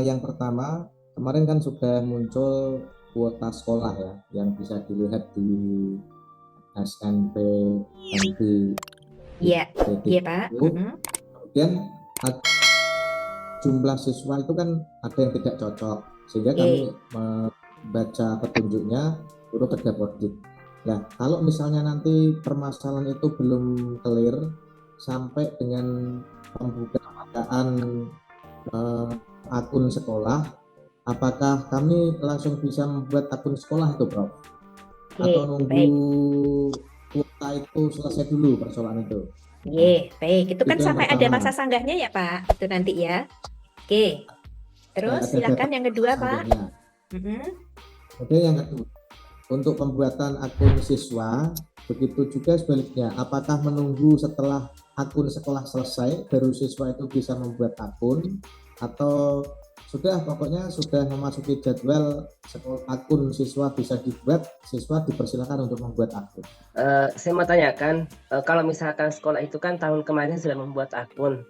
Yang pertama, kemarin kan sudah muncul kuota sekolah ya, yang bisa dilihat di SNP NB Iya, iya Pak. itu. Kemudian jumlah siswa itu kan ada yang tidak cocok, sehingga kami Oke. membaca petunjuknya turut terdapodik. Nah, kalau misalnya nanti permasalahan itu belum clear sampai dengan pembukaan akun sekolah, apakah kami langsung bisa membuat akun sekolah itu, Prof? Atau Oke, nunggu baik. kuota itu selesai dulu persoalan itu? Nah, Oke, baik. Itu kan itu yang sampai ada pertama. masa sanggahnya ya Pak, itu nanti ya. Oke, terus Ada silakan batas yang kedua Pak. sanggahnya. Mhm. Kemudian yang kedua, untuk pembuatan akun siswa, begitu juga sebaliknya. Apakah menunggu setelah akun sekolah selesai, baru siswa itu bisa membuat akun, atau sudah pokoknya sudah memasuki jadwal sekolah, akun siswa bisa dibuat, siswa dipersilakan untuk membuat akun? Saya mau tanyakan, kalau misalkan sekolah itu kan tahun kemarin sudah membuat akun,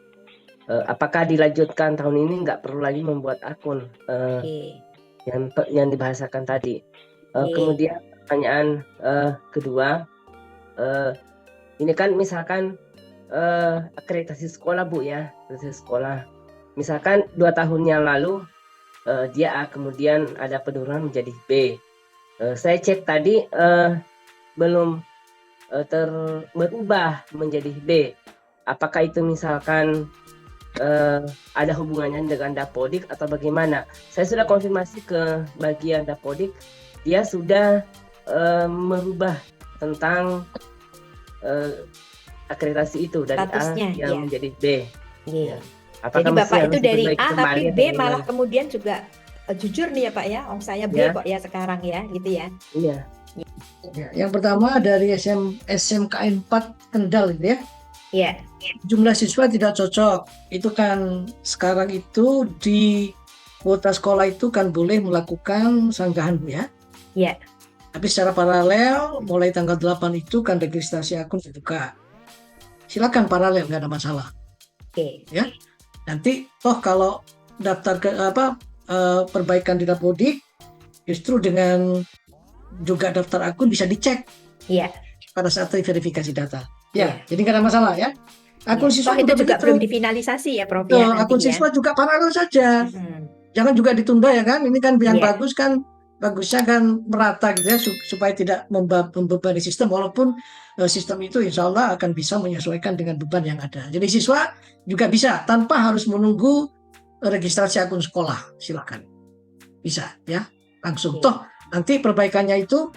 apakah dilanjutkan tahun ini nggak perlu lagi membuat akun Oke, yang dibahasakan tadi? oke. Kemudian pertanyaan kedua, eh, ini kan misalkan akreditasi sekolah Bu ya, akreditasi sekolah. Misalkan 2 tahun yang lalu dia A, kemudian ada penurunan menjadi B. Saya cek tadi belum berubah menjadi B. Apakah itu misalkan ada hubungannya dengan Dapodik atau bagaimana? Saya sudah konfirmasi ke bagian Dapodik, dia sudah merubah tentang akreditasi itu dari Statusnya, A yang ya. menjadi B. Iya. Ya. Jadi Apakah masih Bapak harus itu dari diperbaiki A kembali tapi atau B malah bagaimana? kemudian juga jujur nih ya Pak ya, saya B Ya, kok ya sekarang ya, gitu ya. iya. Ya, yang pertama dari SMKN 4 Kendal gitu ya. Iya, Jumlah siswa tidak cocok. Itu kan sekarang itu di kuota sekolah itu kan boleh melakukan sanggahan ya. iya. Tapi secara paralel mulai tanggal 8 itu kan registrasi akun dibuka. Silakan paralel, nggak ada masalah. Oke. Ya. Nanti toh kalau daftar ke perbaikan di Dapodik justru dengan juga daftar akun bisa dicek Iya, pada saat verifikasi data. iya. Ya, jadi nggak ada masalah ya. Iya. Akun siswa Toh itu juga juga begitu. belum difinalisasi ya Prof ya nanti Akun ya. siswa juga paralel saja. Mhm. Jangan juga ditunda ya kan. Ini kan yang Iya, bagus kan, bagusnya kan merata gitu ya supaya tidak membebani sistem, walaupun sistem itu insya Allah akan bisa menyesuaikan dengan beban yang ada. Jadi siswa juga bisa tanpa harus menunggu registrasi akun sekolah, silakan bisa ya langsung. oke. Toh nanti perbaikannya itu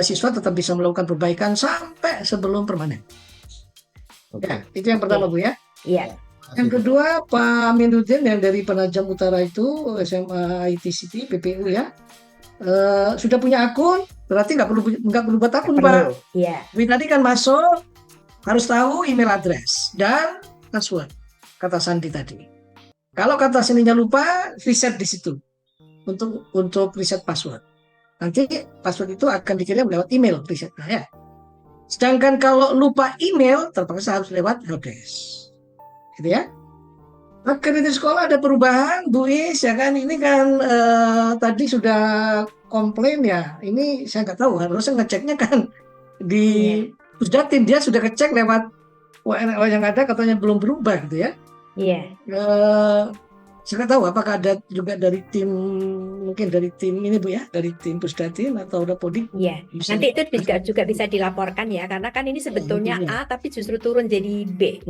siswa tetap bisa melakukan perbaikan sampai sebelum permanen. Oke. Ya, itu yang pertama Bu ya. Iya, Yang kedua Pak Aminuddin yang dari Penajam Utara itu SMA IT City PPU ya. Sudah punya akun, berarti nggak perlu buat akun Pak. iya. Tapi tadi kan masuk harus tahu email address dan password, kata Sandi tadi. Kalau kata Sandinya lupa, reset di situ untuk reset password. Nanti password itu akan dikirim lewat email resetnya ya. Sedangkan kalau lupa email, terpaksa harus lewat helpdesk. Gitu ya. Akreditasi sekolah ada perubahan, Bu Is, ya kan? Ini kan tadi sudah komplain ya. Ini saya nggak tahu, harusnya ngeceknya kan di Iya. Pusdatin. Dia sudah ngecek lewat WNL yang ada, katanya belum berubah gitu ya. Iya. Saya nggak tahu apakah ada juga dari tim, mungkin dari tim ini Bu ya, dari tim Pusdatin atau Dapodik. Iya. Bisa Nanti itu juga bisa dilaporkan ya, karena kan ini sebetulnya mungkin ya. A tapi justru turun jadi B.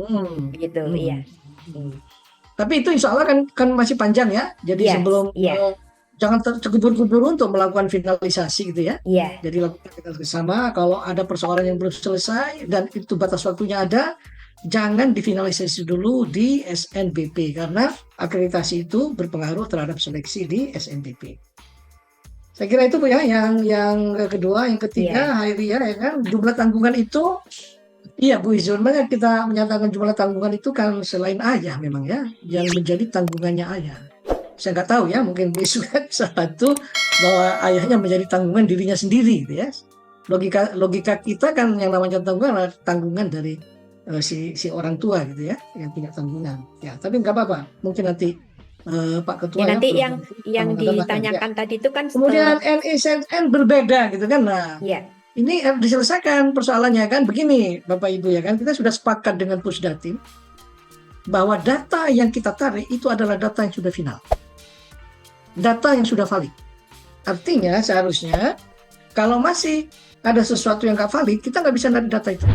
Gitu, iya. Tapi itu insya Allah kan masih panjang ya. Jadi Iya, sebelum iya, jangan terkebur-kubur untuk melakukan finalisasi gitu ya. iya. Jadi lakukan kita bersama. Kalau ada persoalan yang belum selesai dan itu batas waktunya ada, jangan difinalisasi dulu di SNBP karena akreditasi itu berpengaruh terhadap seleksi di SNBP. Saya kira itu Bu ya. Yang kedua, yang ketiga, Hairiyah ya kan, jumlah tanggungan itu Iya Bu Izun, makanya kita menyatakan jumlah tanggungan itu kan selain ayah memang ya, yang menjadi tanggungannya ayah. Saya nggak tahu ya, mungkin Bu Izun kan bisa bantu bahwa ayahnya menjadi tanggungan dirinya sendiri, gitu ya. Logika logika kita kan yang namanya tanggungan adalah tanggungan dari si orang tua gitu ya, yang punya tanggungan. Ya, tapi nggak apa-apa. Mungkin nanti Pak Ketua Ya ya nanti program yang menambahkan. Ya. ditanyakan tadi itu kan Kemudian NISN berbeda gitu kan. Nah, ya. ini harus diselesaikan persoalannya kan begini Bapak Ibu ya kan, kita sudah sepakat dengan Pusdatin bahwa data yang kita tarik itu adalah data yang sudah final, data yang sudah valid. Artinya seharusnya kalau masih ada sesuatu yang nggak valid, kita nggak bisa narik data itu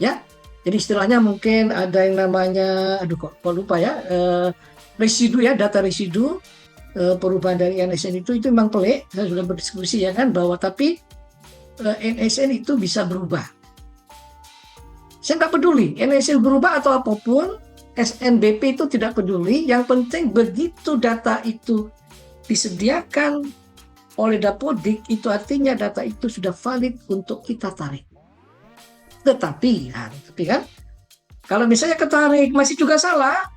ya. Jadi istilahnya mungkin ada yang namanya, aduh kok lupa ya, residu ya, data residu. Perubahan dari NSN itu memang pelik. Saya sudah berdiskusi ya kan bahwa tapi NSN itu bisa berubah. Saya nggak peduli NSN berubah atau apapun, SNBP itu tidak peduli. Yang penting begitu data itu disediakan oleh Dapodik, itu artinya data itu sudah valid untuk kita tarik. Tetapi kan kalau misalnya ketarik masih juga salah,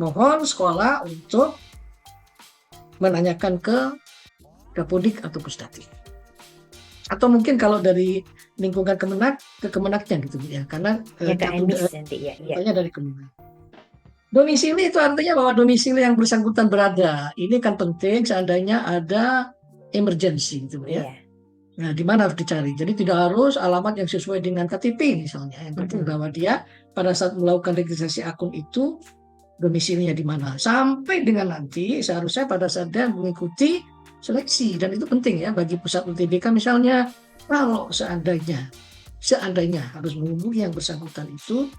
mohon sekolah untuk menanyakan ke Dapodik atau Pusdatin. Atau mungkin kalau dari lingkungan Kemenak ke Kemenaknya gitu ya, karena Ya ke NMIS nanti ya. contohnya dari Kemenak. Domisili itu artinya bahwa domisili yang bersangkutan berada. Ini kan penting seandainya ada emergency gitu ya. Iya. Nah, di mana harus dicari. Jadi tidak harus alamat yang sesuai dengan KTP misalnya. Yang penting bahwa dia pada saat melakukan registrasi akun itu domisilinya di mana. Sampai dengan nanti seharusnya pada saat dia mengikuti seleksi, dan itu penting ya bagi pusat UTBK misalnya, kalau seandainya harus menghubungi yang bersangkutan itu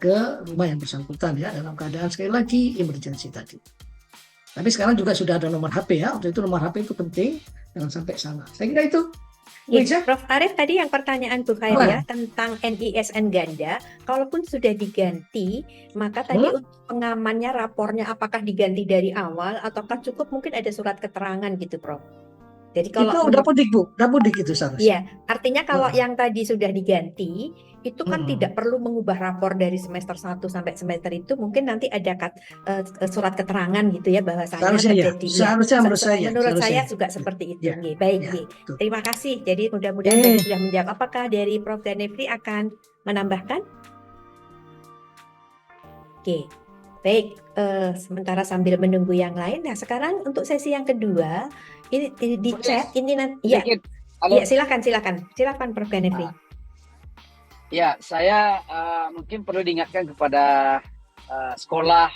ke rumah yang bersangkutan ya, dalam keadaan sekali lagi emergency tadi. Tapi sekarang juga sudah ada nomor HP ya, untuk itu nomor HP itu penting, jangan sampai salah. Saya kira itu. Ya, Prof. Arief tadi yang pertanyaan Bu Khairia tentang NISN ganda, kalaupun sudah diganti, maka tadi untuk pengamannya rapornya apakah diganti dari awal ataukah cukup mungkin ada surat keterangan gitu, Prof. Jadi kalau itu Dapodik Bu, Dapodik itu seharusnya. Iya, artinya kalau yang tadi sudah diganti, itu kan tidak perlu mengubah rapor dari semester 1 sampai semester itu, mungkin nanti ada surat keterangan gitu ya bahwasanya terjadi. Seharusnya menurut saya. Menurut saya juga seperti itu. Ya, baik, ya, terima kasih. Jadi mudah-mudahan tadi sudah menjawab. Apakah dari Prof. Danefri akan menambahkan? Oke, baik. Sementara sambil menunggu yang lain, nah sekarang untuk sesi yang kedua, ini di chat ini nanti. Ya, ya silakan Prof. Danefri. Ya, saya mungkin perlu diingatkan kepada sekolah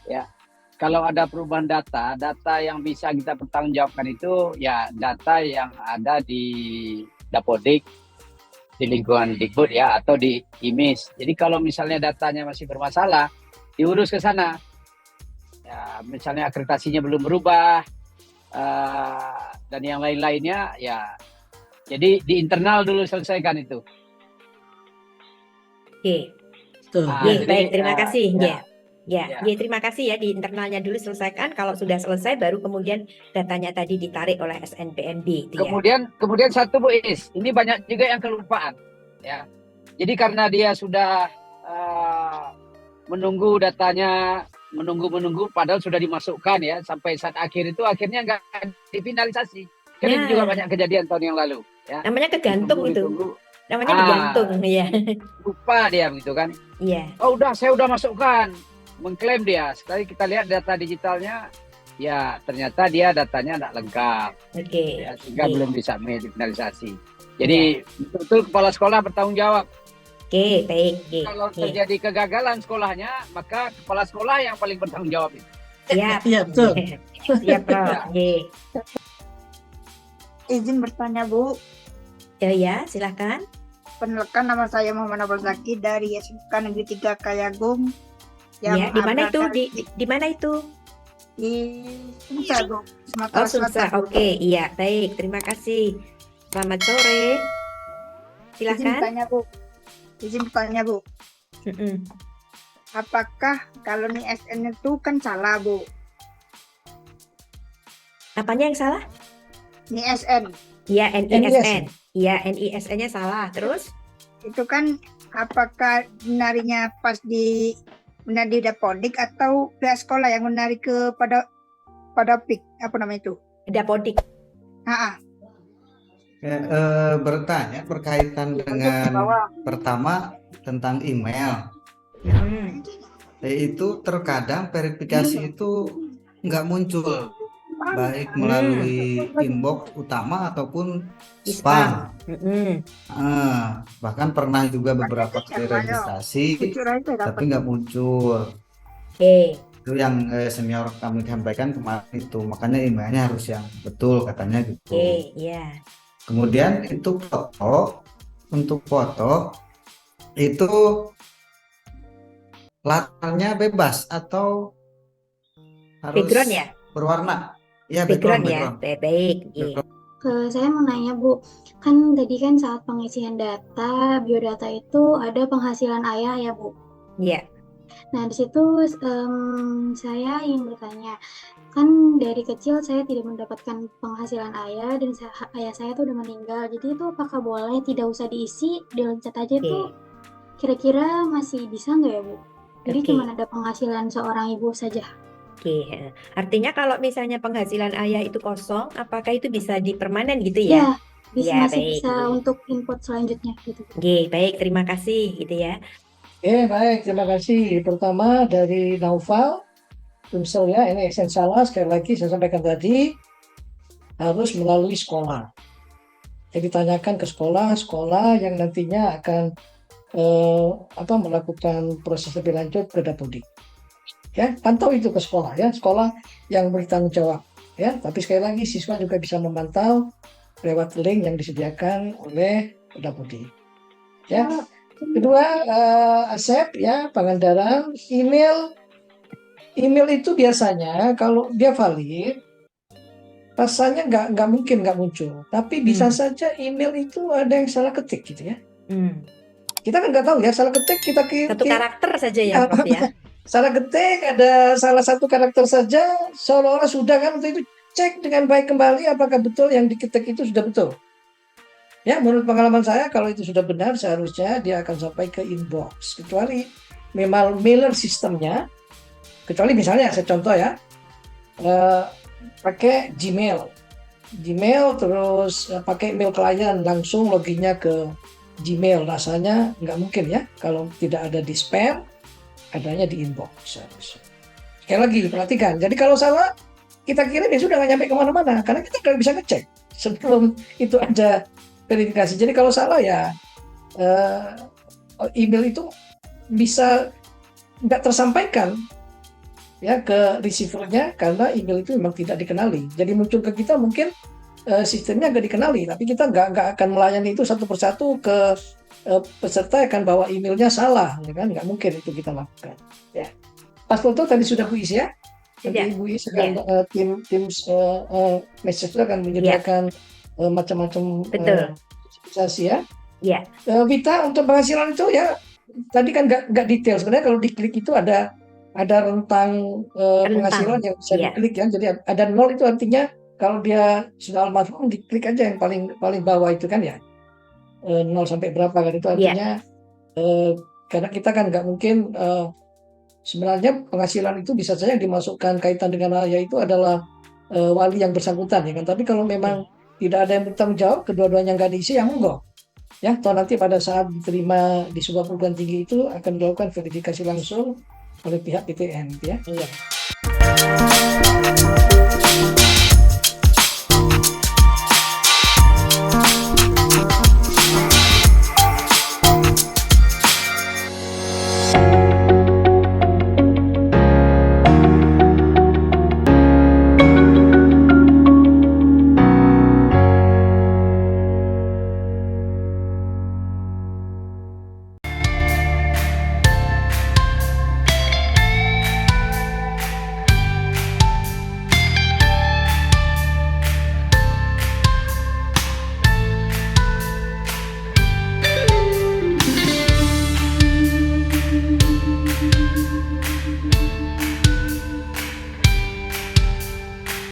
ya. Kalau ada perubahan data yang bisa kita pertanggungjawabkan itu ya data yang ada di Dapodik, di lingkungan Dikbud ya, atau di IMIS. Jadi kalau misalnya datanya masih bermasalah, diurus ke sana. Ya, misalnya akreditasinya belum berubah dan yang lain-lainnya ya. Jadi di internal dulu selesaikan itu. Oke. Baik, terima kasih. Terima kasih ya, di internalnya dulu selesaikan. Kalau sudah selesai baru kemudian datanya tadi ditarik oleh SNPNB. Kemudian satu Bu Is, ini banyak juga yang kelupaan ya. Jadi karena dia sudah menunggu datanya, menunggu padahal sudah dimasukkan ya, sampai saat akhir itu akhirnya nggak difinalisasi. Kan itu juga banyak kejadian tahun yang lalu ya. Namanya kegantung itu. Namanya digantung ya. Lupa dia gitu kan. Iya. Oh saya udah masukkan, mengklaim dia. Sekali kita lihat data digitalnya, ya ternyata dia datanya tidak lengkap. Oke. Ya, sehingga belum bisa difinalisasi. Jadi betul kepala sekolah bertanggung jawab. Oke, baik. Kalau terjadi kegagalan sekolahnya, maka kepala sekolah yang paling bertanggung jawab itu. Siap. Iya betul. Siap, Prof. Izin bertanya Bu. Ya, silakan. Penelkan, nama saya Muhammad Abdul Zaki dari SMK Negeri 3 Kayagung. Ya, di mana itu? Di mana itu? Di Sumsel, Bu. Sumatera Sumsel. Oke, iya, baik. Terima kasih. Selamat sore. Silakan. Izin bertanya, Bu. Apakah kalau nih SN itu kan salah, Bu? Apanya yang salah? Nih SN. Iya, NISN. Iya, NISN-nya salah. Terus? itu kan apakah menarinya pas di menari Dapodik atau pihak sekolah yang menari pada PIK apa namanya itu? Dapodik. Ah, Bertanya berkaitan dengan pertama tentang email, Hmm. itu terkadang verifikasi itu nggak muncul baik melalui inbox utama ataupun Di spam. Mm-mm. Bahkan pernah juga beberapa kali registrasi tapi nggak muncul. Oke. Itu yang senior kami sampaikan kemarin itu, makanya emailnya harus yang betul katanya gitu. Oke, ya. Kemudian itu untuk foto itu latarnya bebas atau harus Background ya? berwarna? Ya, Background background. ya. Baik. Iya. Saya mau nanya Bu, kan tadi kan saat pengisian data, biodata itu ada penghasilan ayah ya Bu. Iya. Nah di situ saya ingin bertanya, kan dari kecil saya tidak mendapatkan penghasilan ayah dan ayah saya tuh udah meninggal. Jadi itu apakah boleh tidak usah diisi, diloncat aja Oke. tuh? Kira-kira masih bisa nggak ya Bu? Jadi Oke. cuma ada penghasilan seorang ibu saja. Oke. Artinya kalau misalnya penghasilan ayah itu kosong, apakah itu bisa dipermanen gitu ya? Ya, Ya, masih baik. bisa untuk input selanjutnya gitu. Oke, baik. Terima kasih gitu ya. Baik, terima kasih. Pertama dari Naufal, Tumsel ya, ini salah sekali lagi saya sampaikan tadi harus melalui sekolah. Jadi tanyakan ke sekolah yang nantinya akan melakukan proses lebih lanjut ke Dapodik. Ya, pantau itu ke sekolah ya, sekolah yang bertanggung jawab ya. Tapi sekali lagi siswa juga bisa memantau lewat link yang disediakan oleh Dapodik. Ya. Kedua, Asep ya, Pangandaran, email itu biasanya kalau dia valid, rasanya nggak mungkin nggak muncul. Tapi bisa saja email itu ada yang salah ketik gitu ya. Kita kan nggak tahu ya, salah ketik kita Satu karakter saja ya, Prof ya. salah ketik ada salah satu karakter saja, seolah-olah sudah kan untuk itu cek dengan baik kembali apakah betul yang diketik itu sudah betul. Ya, menurut pengalaman saya kalau itu sudah benar seharusnya dia akan sampai ke inbox. Kecuali memang mailer sistemnya, kecuali misalnya saya contoh ya, pakai Gmail terus pakai email klien langsung loginnya ke Gmail, rasanya nggak mungkin ya kalau tidak ada di spam, adanya di inbox. Sekali lagi perhatikan. Jadi kalau salah kita kirim ya sudah nggak nyampe kemana-mana karena kita nggak bisa ngecek sebelum itu ada verifikasi. Jadi kalau salah ya email itu bisa nggak tersampaikan ya ke receivernya karena email itu memang tidak dikenali. Jadi muncul ke kita mungkin sistemnya nggak dikenali, tapi kita nggak akan melayani itu satu persatu ke peserta akan bawa emailnya salah, ya kan? Nggak mungkin itu kita lakukan. Ya. Pas foto tadi sudah Bu Is ya. Nanti Bu Is akan tim message itu akan menyediakan macam-macam spesifikasi ya. Iya. Vita untuk penghasilan itu ya tadi kan nggak detail sebenarnya. Kalau diklik itu ada rentang penghasilan yang bisa diklik ya. Jadi ada 0 itu artinya kalau dia sudah almarhum diklik aja yang paling bawah itu kan ya 0 sampai berapa kan itu artinya karena kita kan nggak mungkin sebenarnya penghasilan itu bisa saja dimasukkan kaitan dengan ayah itu adalah wali yang bersangkutan ya kan. Tapi kalau memang tidak ada yang bertanggung jawab, kedua-duanya nggak diisi, ya monggo. Ya, atau nanti pada saat diterima di sebuah perguruan tinggi itu akan dilakukan verifikasi langsung oleh pihak PTN, ya. Iya.